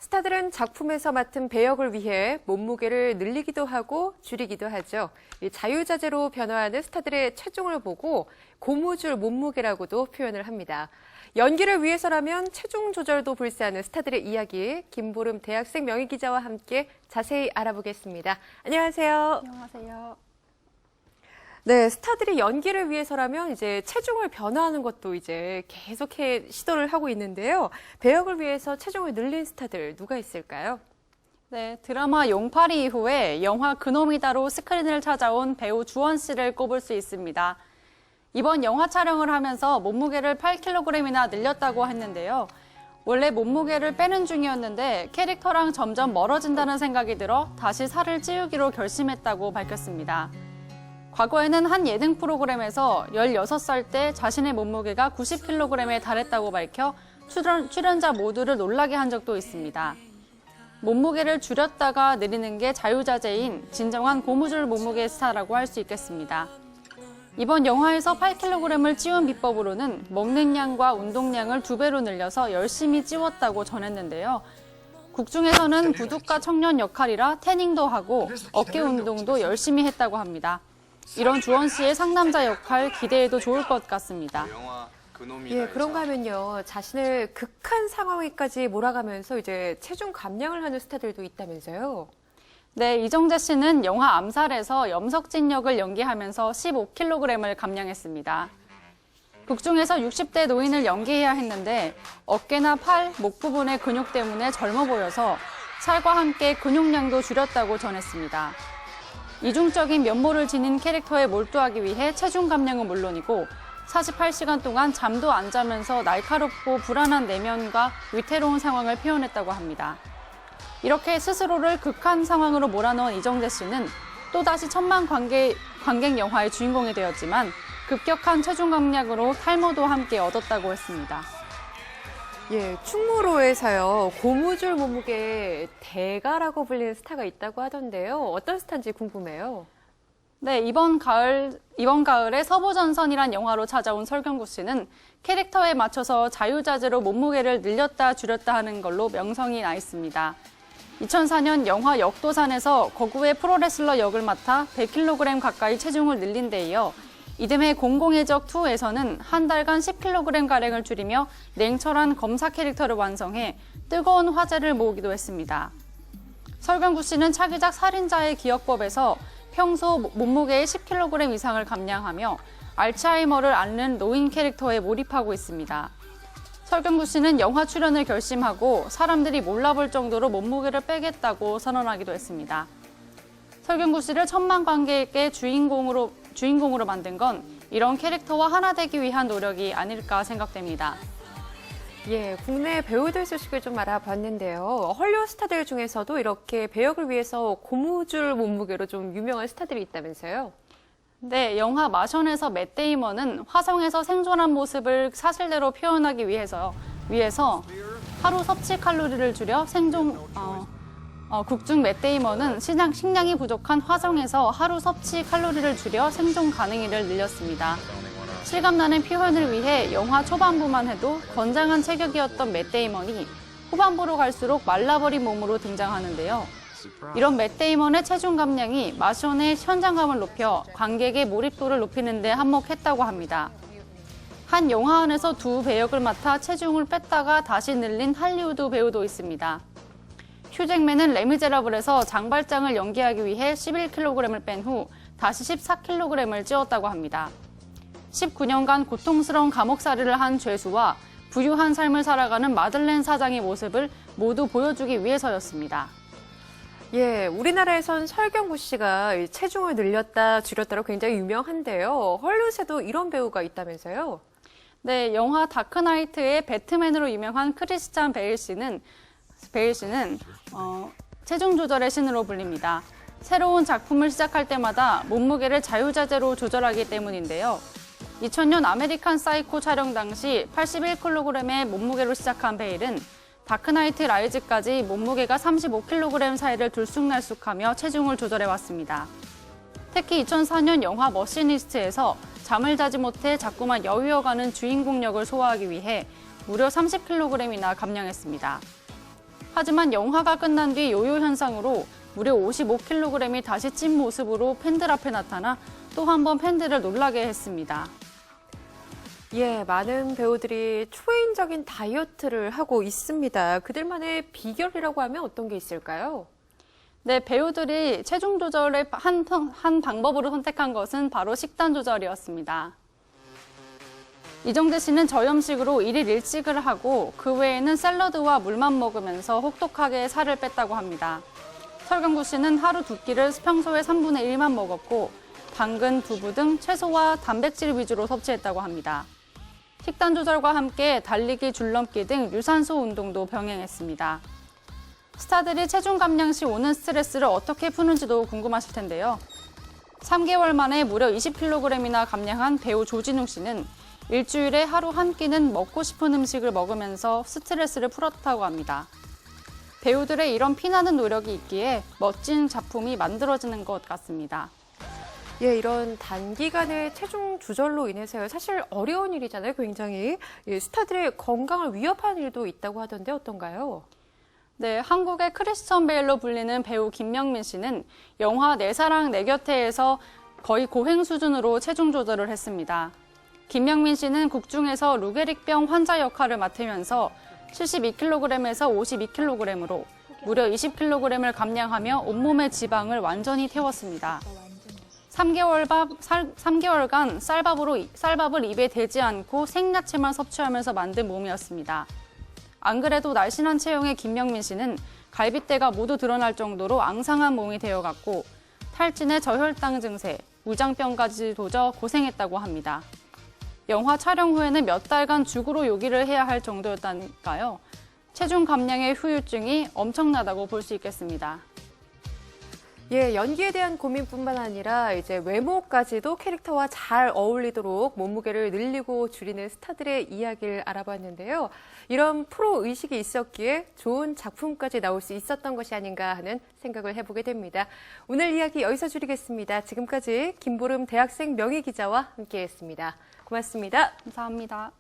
스타들은 작품에서 맡은 배역을 위해 몸무게를 늘리기도 하고 줄이기도 하죠. 자유자재로 변화하는 스타들의 체중을 보고 고무줄 몸무게라고도 표현을 합니다. 연기를 위해서라면 체중 조절도 불사하는 스타들의 이야기, 김보름 대학생 명예기자와 함께 자세히 알아보겠습니다. 안녕하세요. 안녕하세요. 네, 스타들이 연기를 위해서라면 이제 체중을 변화하는 것도 이제 계속해 시도를 하고 있는데요. 배역을 위해서 체중을 늘린 스타들 누가 있을까요? 네, 드라마 용팔이 이후에 영화 그놈이다로 스크린을 찾아온 배우 주원 씨를 꼽을 수 있습니다. 이번 영화 촬영을 하면서 몸무게를 8kg이나 늘렸다고 했는데요. 원래 몸무게를 빼는 중이었는데 캐릭터랑 점점 멀어진다는 생각이 들어 다시 살을 찌우기로 결심했다고 밝혔습니다. 과거에는 한 예능 프로그램에서 16살 때 자신의 몸무게가 90kg에 달했다고 밝혀 출연자 모두를 놀라게 한 적도 있습니다. 몸무게를 줄였다가 늘리는 게 자유자재인 진정한 고무줄 몸무게 스타라고 할 수 있겠습니다. 이번 영화에서 8kg을 찌운 비법으로는 먹는 양과 운동량을 2배로 늘려서 열심히 찌웠다고 전했는데요. 곡 중에서는 부둣가 청년 역할이라 태닝도 하고 어깨 운동도 열심히 했다고 합니다. 이런 주원 씨의 상남자 역할 기대해도 좋을 것 같습니다. 예, 그런가 하면요. 자신을 극한 상황에까지 몰아가면서 이제 체중 감량을 하는 스타들도 있다면서요. 네, 이정재 씨는 영화 암살에서 염석진 역을 연기하면서 15kg을 감량했습니다. 극 중에서 60대 노인을 연기해야 했는데 어깨나 팔, 목 부분의 근육 때문에 젊어 보여서 살과 함께 근육량도 줄였다고 전했습니다. 이중적인 면모를 지닌 캐릭터에 몰두하기 위해 체중 감량은 물론이고 48시간 동안 잠도 안 자면서 날카롭고 불안한 내면과 위태로운 상황을 표현했다고 합니다. 이렇게 스스로를 극한 상황으로 몰아넣은 이정재 씨는 또다시 천만 관객 영화의 주인공이 되었지만 급격한 체중 감량으로 탈모도 함께 얻었다고 했습니다. 예, 충무로에서요. 고무줄 몸무게 대가라고 불리는 스타가 있다고 하던데요. 어떤 스타인지 궁금해요. 네, 이번 가을에 서부전선이란 영화로 찾아온 설경구 씨는 캐릭터에 맞춰서 자유자재로 몸무게를 늘렸다 줄였다 하는 걸로 명성이 나 있습니다. 2004년 영화 역도산에서 거구의 프로레슬러 역을 맡아 100kg 가까이 체중을 늘린 데 이어 이듬해 공공의 적 2에서는 한 달간 10kg가량을 줄이며 냉철한 검사 캐릭터를 완성해 뜨거운 화제를 모으기도 했습니다. 설경구 씨는 차기작 살인자의 기억법에서 평소 몸무게의 10kg 이상을 감량하며 알츠하이머를 앓는 노인 캐릭터에 몰입하고 있습니다. 설경구 씨는 영화 출연을 결심하고 사람들이 몰라볼 정도로 몸무게를 빼겠다고 선언하기도 했습니다. 설경구 씨를 천만 관객의 주인공으로 만든 건 이런 캐릭터와 하나 되기 위한 노력이 아닐까 생각됩니다. 예, 국내 배우들 소식을 좀 알아봤는데요. 헐리우드 스타들 중에서도 이렇게 배역을 위해서 고무줄 몸무게로 좀 유명한 스타들이 있다면서요? 네, 영화 마션에서 맷 데이먼은 화성에서 생존한 모습을 사실대로 표현하기 위해서 하루 섭취 칼로리를 줄여 극중 맷 데이먼은 식량이 부족한 화성에서 하루 섭취 칼로리를 줄여 생존 가능일을 늘렸습니다. 실감나는 표현을 위해 영화 초반부만 해도 건장한 체격이었던 맷 데이먼이 후반부로 갈수록 말라버린 몸으로 등장하는데요. 이런 맷 데이먼의 체중 감량이 마션의 현장감을 높여 관객의 몰입도를 높이는 데 한몫했다고 합니다. 한 영화 안에서 두 배역을 맡아 체중을 뺐다가 다시 늘린 할리우드 배우도 있습니다. 휴잭맨은 레미제라블에서 장발장을 연기하기 위해 11kg을 뺀 후 다시 14kg을 찌웠다고 합니다. 19년간 고통스러운 감옥살이를 한 죄수와 부유한 삶을 살아가는 마들렌 사장의 모습을 모두 보여주기 위해서였습니다. 예, 우리나라에선 설경구 씨가 체중을 늘렸다 줄였다로 굉장히 유명한데요. 헐리우드에도 이런 배우가 있다면서요? 네, 영화 다크나이트의 배트맨으로 유명한 크리스찬 베일 씨는 체중 조절의 신으로 불립니다. 새로운 작품을 시작할 때마다 몸무게를 자유자재로 조절하기 때문인데요. 2000년 아메리칸 사이코 촬영 당시 81kg의 몸무게로 시작한 베일은 다크나이트 라이즈까지 몸무게가 35kg 사이를 들쑥날쑥하며 체중을 조절해왔습니다. 특히 2004년 영화 머시니스트에서 잠을 자지 못해 자꾸만 여위어가는 주인공 역을 소화하기 위해 무려 30kg이나 감량했습니다. 하지만 영화가 끝난 뒤 요요 현상으로 무려 55kg이 다시 찐 모습으로 팬들 앞에 나타나 또 한 번 팬들을 놀라게 했습니다. 예, 많은 배우들이 초인적인 다이어트를 하고 있습니다. 그들만의 비결이라고 하면 어떤 게 있을까요? 네, 배우들이 체중 조절의 한 방법으로 선택한 것은 바로 식단 조절이었습니다. 이정재 씨는 저염식으로 1일 일식을 하고 그 외에는 샐러드와 물만 먹으면서 혹독하게 살을 뺐다고 합니다. 설경구 씨는 하루 2끼를 평소의 3분의 1만 먹었고 당근, 두부 등 채소와 단백질 위주로 섭취했다고 합니다. 식단 조절과 함께 달리기, 줄넘기 등 유산소 운동도 병행했습니다. 스타들이 체중 감량 시 오는 스트레스를 어떻게 푸는지도 궁금하실 텐데요. 3개월 만에 무려 20kg이나 감량한 배우 조진웅 씨는 일주일에 하루 한 끼는 먹고 싶은 음식을 먹으면서 스트레스를 풀었다고 합니다. 배우들의 이런 피나는 노력이 있기에 멋진 작품이 만들어지는 것 같습니다. 예, 이런 단기간의 체중 조절로 인해서요. 사실 어려운 일이잖아요, 굉장히. 예, 스타들의 건강을 위협하는 일도 있다고 하던데 어떤가요? 네, 한국의 크리스천 베일로 불리는 배우 김명민 씨는 영화 내 사랑 내 곁에에서 거의 고행 수준으로 체중 조절을 했습니다. 김명민 씨는 국중에서 루게릭병 환자 역할을 맡으면서 72kg에서 52kg으로 무려 20kg을 감량하며 온몸의 지방을 완전히 태웠습니다. 3개월간 쌀밥을 입에 대지 않고 생야채만 섭취하면서 만든 몸이었습니다. 안 그래도 날씬한 체형의 김명민 씨는 갈빗대가 모두 드러날 정도로 앙상한 몸이 되어갔고 탈진에 저혈당 증세, 무장병까지 도져 고생했다고 합니다. 영화 촬영 후에는 몇 달간 죽으로 요기를 해야 할 정도였다니까요. 체중 감량의 후유증이 엄청나다고 볼 수 있겠습니다. 예, 연기에 대한 고민뿐만 아니라 이제 외모까지도 캐릭터와 잘 어울리도록 몸무게를 늘리고 줄이는 스타들의 이야기를 알아봤는데요. 이런 프로 의식이 있었기에 좋은 작품까지 나올 수 있었던 것이 아닌가 하는 생각을 해보게 됩니다. 오늘 이야기 여기서 줄이겠습니다. 지금까지 김보름 대학생 명예기자와 함께했습니다. 고맙습니다. 감사합니다.